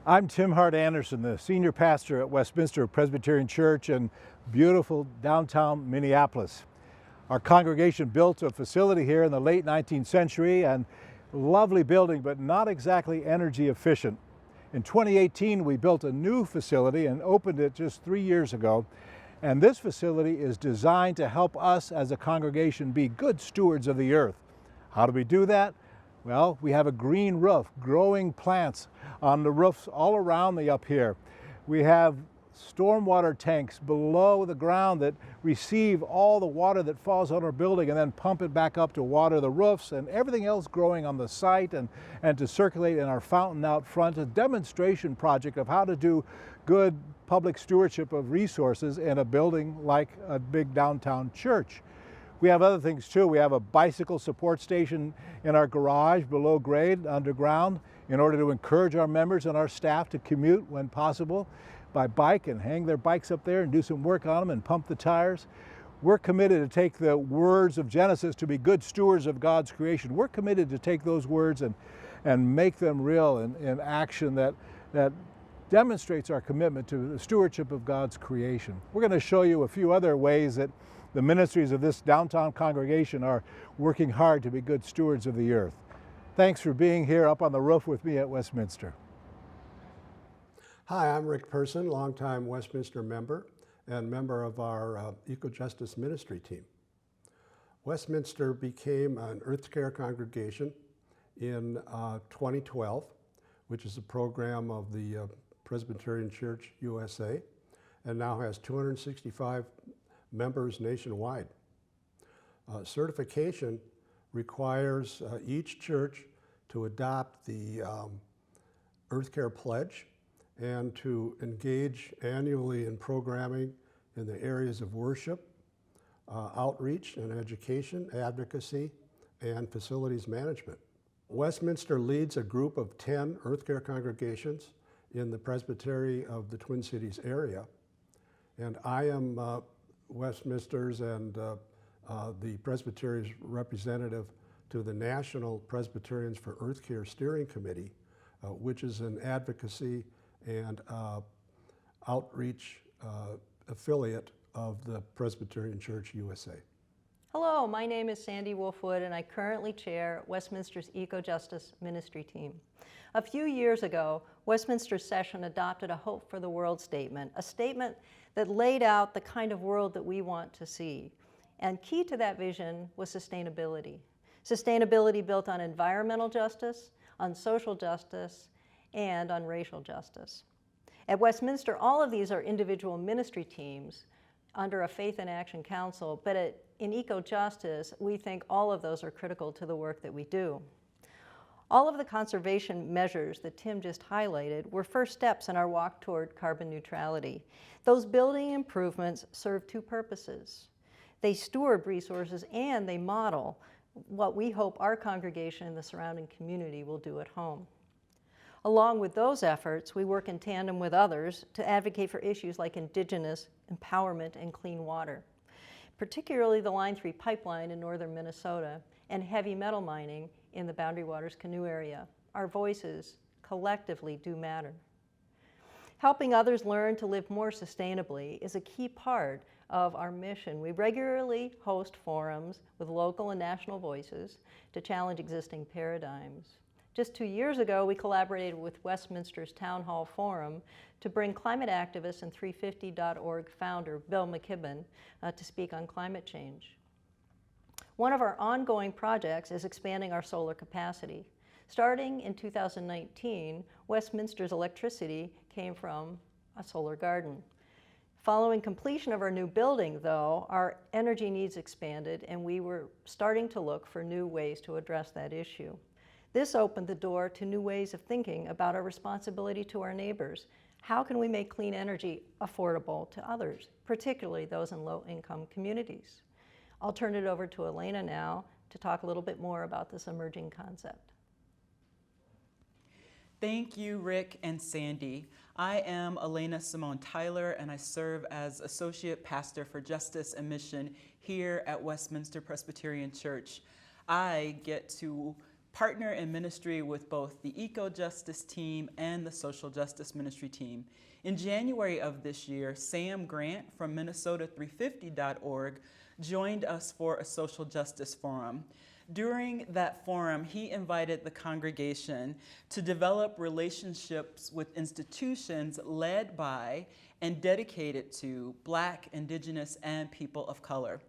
I'm Tim Hart Anderson, the senior pastor at Westminster Presbyterian Church in beautiful downtown Minneapolis. Our congregation built a facility here in the late 19th century, and lovely building, but not exactly energy efficient. In 2018, we built a new facility and opened it just 3 years ago. And this facility is designed to help us as a congregation be good stewards of the earth. How do we do that? Well, we have a green roof, growing plants on the roofs all around me up here. We have stormwater tanks below the ground that receive all the water that falls on our building and then pump it back up to water the roofs and everything else growing on the site and to circulate in our fountain out front. A demonstration project of how to do good public stewardship of resources in a building like a big downtown church. We have other things too. We have a bicycle support station in our garage below grade, underground, in order to encourage our members and our staff to commute when possible by bike and hang their bikes up there and do some work on them and pump the tires. We're committed to take the words of Genesis to be good stewards of God's creation. We're committed to take those words and make them real in action that demonstrates our commitment to the stewardship of God's creation. We're going to show you a few other ways that the ministries of this downtown congregation are working hard to be good stewards of the earth. Thanks for being here up on the roof with me at Westminster. Hi, I'm Rick Person, longtime Westminster member and member of our Eco-Justice Ministry team. Westminster became an Earth Care congregation in 2012, which is a program of the Presbyterian Church USA, and now has 265 members nationwide. Certification requires each church to adopt the Earth Care Pledge and to engage annually in programming in the areas of worship, outreach and education, advocacy, and facilities management. Westminster leads a group of 10 Earth Care congregations in the Presbytery of the Twin Cities area, and I am Westminster's and the Presbytery's representative to the National Presbyterians for Earth Care Steering Committee, which is an advocacy and outreach affiliate of the Presbyterian Church USA. Hello, my name is Sandy Wolfwood, and I currently chair Westminster's Eco-Justice Ministry team. A few years ago, Westminster's session adopted a Hope for the World statement, a statement that laid out the kind of world that we want to see. And key to that vision was sustainability. Sustainability built on environmental justice, on social justice, and on racial justice. At Westminster, all of these are individual ministry teams under a Faith in Action Council, but in Eco-Justice, we think all of those are critical to the work that we do. All of the conservation measures that Tim just highlighted were first steps in our walk toward carbon neutrality. Those building improvements serve two purposes. They steward resources and they model what we hope our congregation and the surrounding community will do at home. Along with those efforts, we work in tandem with others to advocate for issues like Indigenous empowerment and clean water, particularly the Line 3 pipeline in northern Minnesota and heavy metal mining in the Boundary Waters Canoe area. Our voices collectively do matter. Helping others learn to live more sustainably is a key part of our mission. We regularly host forums with local and national voices to challenge existing paradigms. Just 2 years ago, we collaborated with Westminster's Town Hall Forum to bring climate activist and 350.org founder Bill McKibben to speak on climate change. One of our ongoing projects is expanding our solar capacity. Starting in 2019, Westminster's electricity came from a solar garden. Following completion of our new building, though, our energy needs expanded, and we were starting to look for new ways to address that issue. This opened the door to new ways of thinking about our responsibility to our neighbors. How can we make clean energy affordable to others, particularly those in low-income communities? I'll turn it over to Elena now to talk a little bit more about this emerging concept. Thank you, Rick and Sandy. I am Elena Simone Tyler, and I serve as Associate Pastor for Justice and Mission here at Westminster Presbyterian Church. I get to partner in ministry with both the eco-justice team and the social justice ministry team. In January of this year, Sam Grant from Minnesota350.org joined us for a social justice forum. During that forum, he invited the congregation to develop relationships with institutions led by and dedicated to Black, Indigenous, and people of color.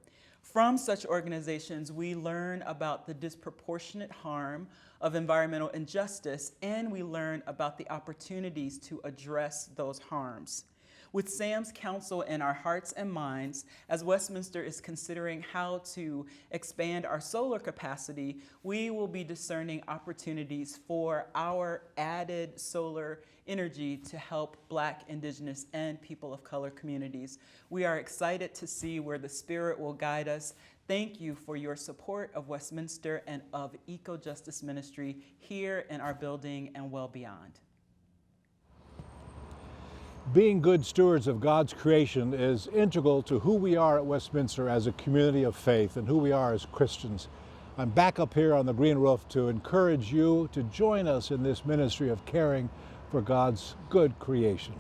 From such organizations, we learn about the disproportionate harm of environmental injustice, and we learn about the opportunities to address those harms. With Sam's counsel in our hearts and minds, as Westminster is considering how to expand our solar capacity, we will be discerning opportunities for our added solar energy to help Black, Indigenous, and people of color communities. We are excited to see where the Spirit will guide us. Thank you for your support of Westminster and of eco-justice ministry here in our building and well beyond. Being good stewards of God's creation is integral to who we are at Westminster as a community of faith and who we are as Christians. I'm back up here on the green roof to encourage you to join us in this ministry of caring for God's good creation.